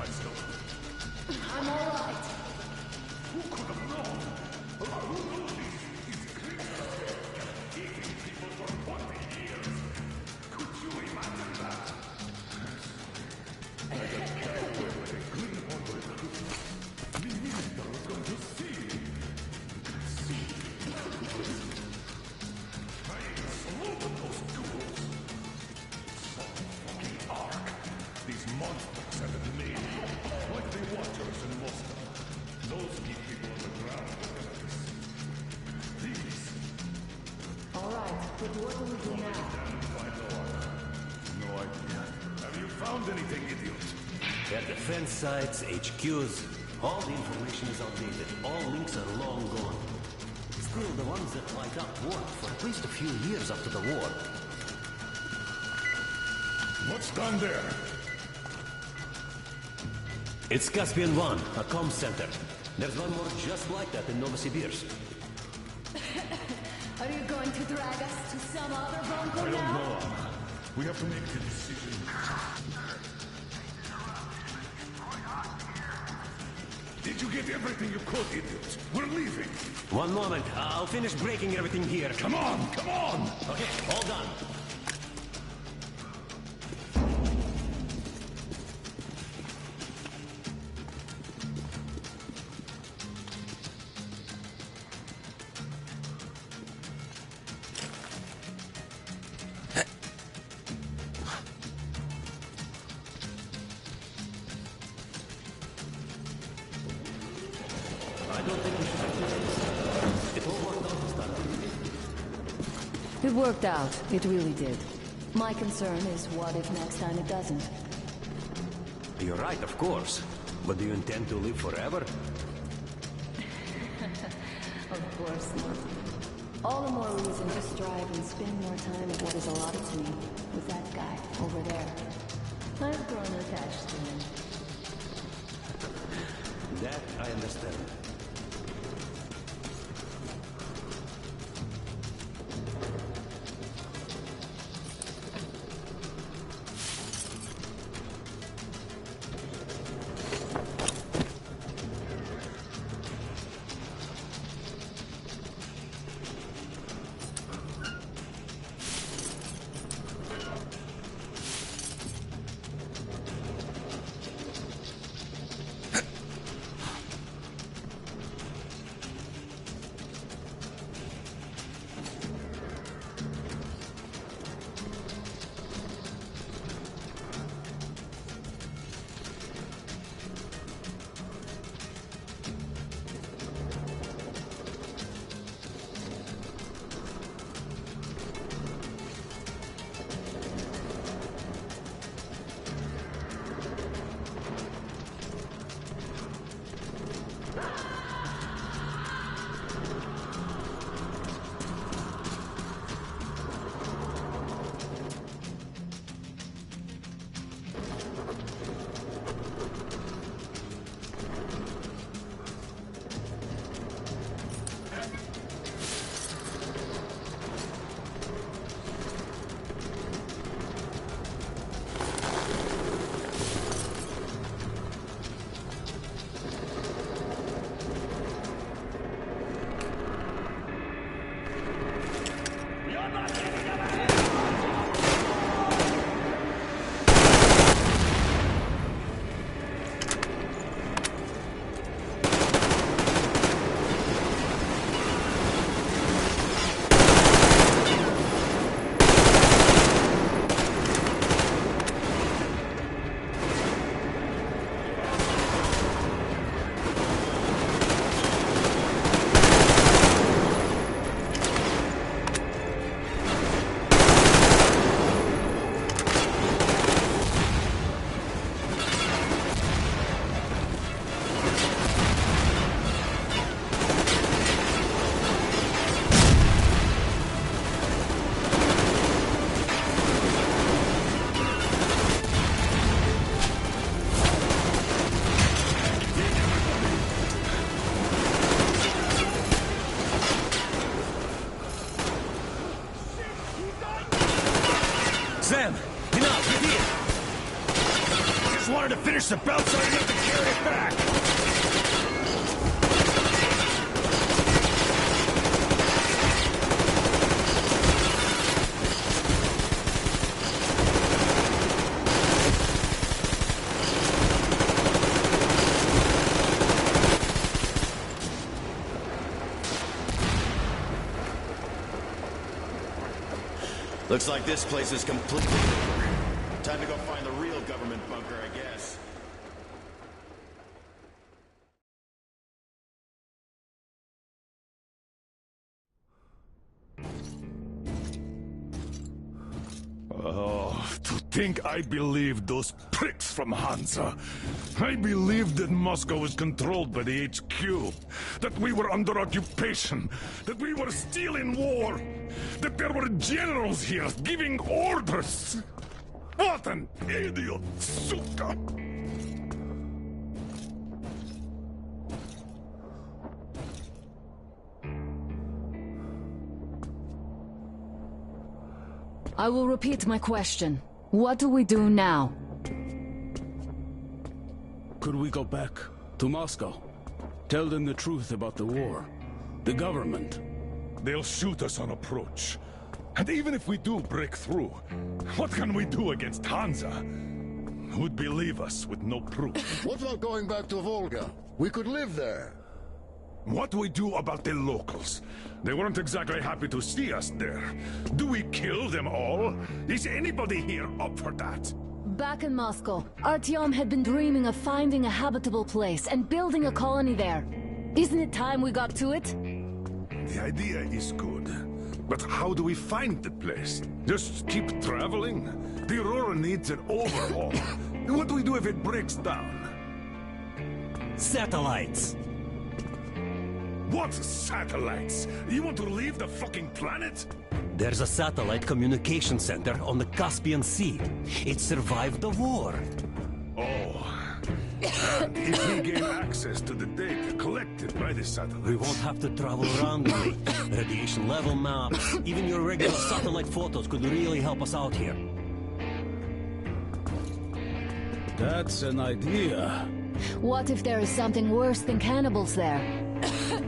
Speaker 2: I'm all right.
Speaker 3: Who could have known? Who knows these creatures eating people for 20 years? Could you imagine that? I just can't wait with a green one with the minister was going to see. Trying to slow those duels. Some fucking arc. These monsters have been made like the watchers in Moscow. Those keep people on the ground like this. These.
Speaker 2: All right, but what do we do now?
Speaker 3: No idea. Have you found anything, idiot?
Speaker 19: Their defense sites, HQs, all the information is outdated. All links are long gone. Still, the ones that light up worked for at least a few years after the war.
Speaker 3: What's down there?
Speaker 19: It's Caspian 1, a comm center. There's one more just like that in Novosibirsk.
Speaker 2: Are you going to drag us to some other bunker
Speaker 3: I don't
Speaker 2: now?
Speaker 3: know. We have to make a decision. Did you get everything you could, idiot? We're leaving.
Speaker 19: One moment, I'll finish breaking everything here.
Speaker 3: Come on, come on!
Speaker 19: Okay, all done.
Speaker 2: It worked out. It really did. My concern is what if next time it doesn't?
Speaker 19: You're right, of course. But do you intend to live forever?
Speaker 2: Of course not. All the more reason to strive and spend more time of what is allotted to me with that guy over there. I've grown attached to him.
Speaker 19: That I understand.
Speaker 12: belts are enough to carry it back!
Speaker 9: Looks like this place is completely over. Time to go find the real government bunker, I guess.
Speaker 12: Oh, to think I believed those pricks from Hansa. I believed that Moscow was controlled by the HQ, that we were under occupation, that we were still in war, that there were generals here giving orders. What an idiot, suka!
Speaker 2: I will repeat my question. What do we do now?
Speaker 8: Could we go back to Moscow? Tell them the truth about the war. The government.
Speaker 12: They'll shoot us on approach. And even if we do break through, what can we do against Hansa? Who'd believe us with no proof?
Speaker 5: What about going back to Volga? We could live there.
Speaker 12: What do we do about the locals? They weren't exactly happy to see us there. Do we kill them all? Is anybody here up for that?
Speaker 2: Back in Moscow, Artyom had been dreaming of finding a habitable place and building a colony there. Isn't it time we got to it?
Speaker 12: The idea is good. But how do we find the place? Just keep traveling? The Aurora needs an overhaul. What do we do if it breaks down?
Speaker 19: Satellites!
Speaker 12: What satellites? You want to leave the fucking planet?
Speaker 19: There's a satellite communication center on the Caspian Sea. It survived the war.
Speaker 12: Oh. And if we gain access to the data collected by the satellites...
Speaker 19: We won't have to travel randomly. Radiation level maps, even your regular satellite photos could really help us out here.
Speaker 8: That's an idea.
Speaker 2: What if there is something worse than cannibals there?
Speaker 12: Could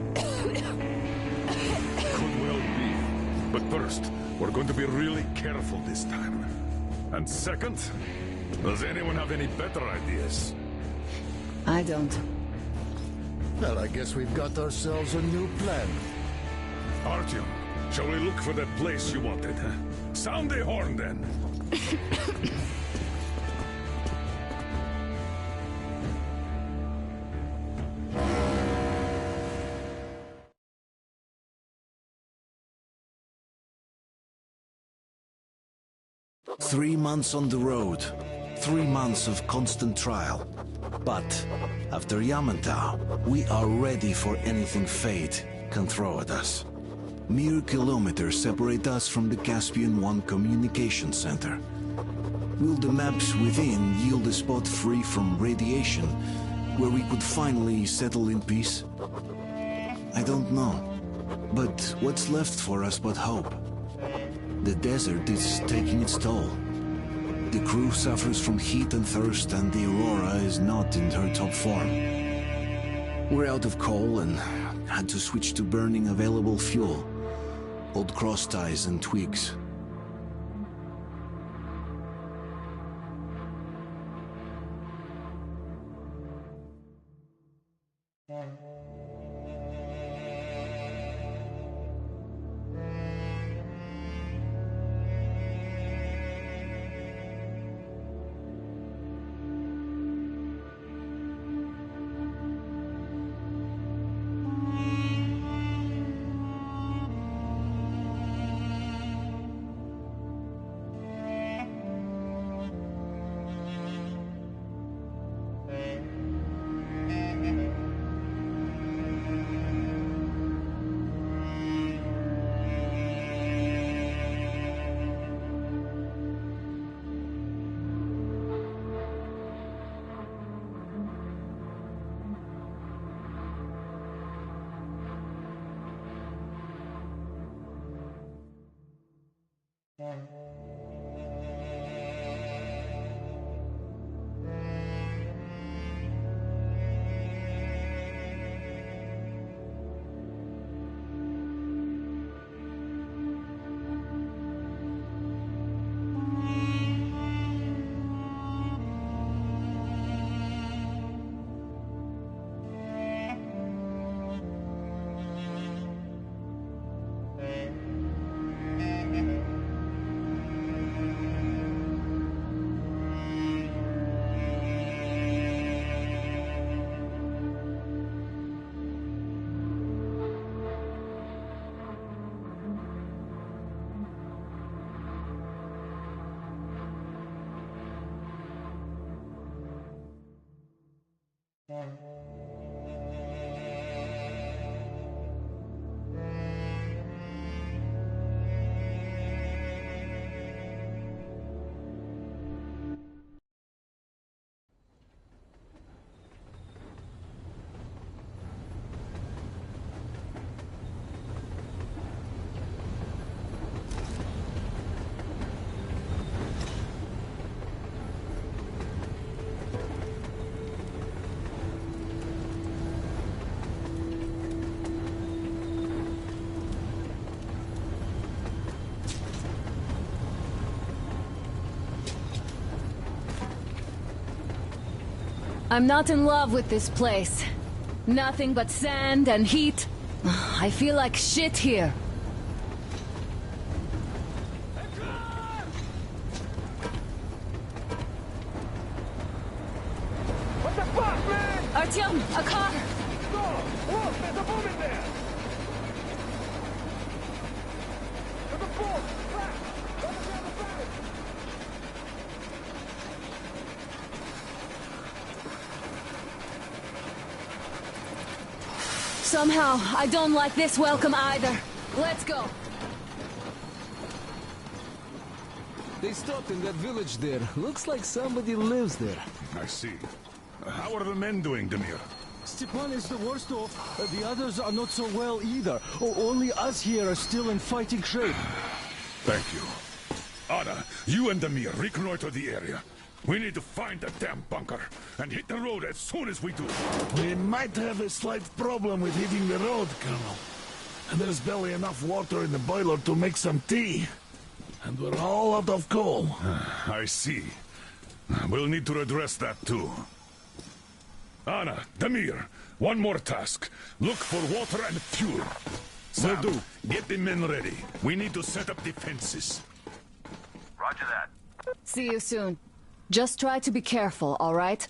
Speaker 12: well be. But first, we're going to be really careful this time. And second, does anyone have any better ideas?
Speaker 2: I don't.
Speaker 5: Well, I guess we've got ourselves a new plan.
Speaker 12: Artyom, shall we look for that place you wanted? Sound the horn, then.
Speaker 1: 3 months on the road, 3 months of constant trial. But after Yamantau, we are ready for anything fate can throw at us. Mere kilometers separate us from the Caspian One communication center. Will the maps within yield a spot free from radiation, where we could finally settle in peace? I don't know. But what's left for us but hope? The desert is taking its toll. The crew suffers from heat and thirst, and the Aurora is not in her top form. We're out of coal and had to switch to burning available fuel. Old cross ties and twigs.
Speaker 2: I'm not in love with this place. Nothing but sand and heat. I feel like shit here.
Speaker 3: What the fuck, man?
Speaker 2: Artyom, a car!
Speaker 3: No! Look, there's a woman there! There's a boat! Back! Over down the barracks!
Speaker 2: Somehow, I don't like this welcome either. Let's go.
Speaker 6: They stopped in that village there. Looks like somebody lives there.
Speaker 12: I see. How are the men doing, Demir?
Speaker 10: Stepan is the worst off. The others are not so well either. Only us here are still in fighting shape.
Speaker 12: Thank you. Anna, you and Demir reconnoiter the area. We need to find the damn bunker and hit the road as soon as we do.
Speaker 20: We might have a slight problem with hitting the road, Colonel. There's barely enough water in the boiler to make some tea. And we're all out of coal.
Speaker 12: I see. We'll need to address that too. Anna, Demir, one more task. Look for water and fuel. Sam,
Speaker 10: Will do.
Speaker 12: Get the men ready. We need to set up defenses.
Speaker 18: Roger that.
Speaker 2: See you soon. Just try to be careful, all right?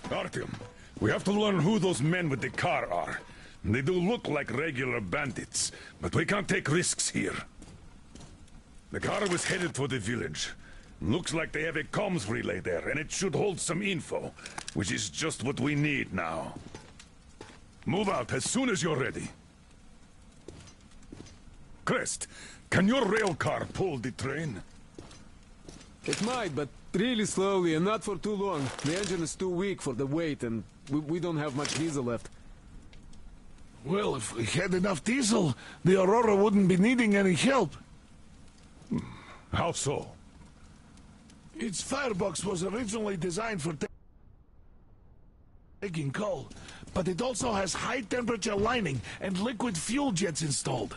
Speaker 12: Artyom, we have to learn who those men with the car are. They do look like regular bandits, but we can't take risks here. The car was headed for the village. Looks like they have a comms relay there, and it should hold some info, which is just what we need now. Move out as soon as you're ready. Crest, can your rail car pull the train?
Speaker 6: It might, but really slowly and not for too long. The engine is too weak for the weight, and we don't have much diesel left.
Speaker 20: Well, if we had enough diesel, the Aurora wouldn't be needing any help.
Speaker 12: How so?
Speaker 20: Its firebox was originally designed for taking coal, but it also has high-temperature lining and liquid fuel jets installed.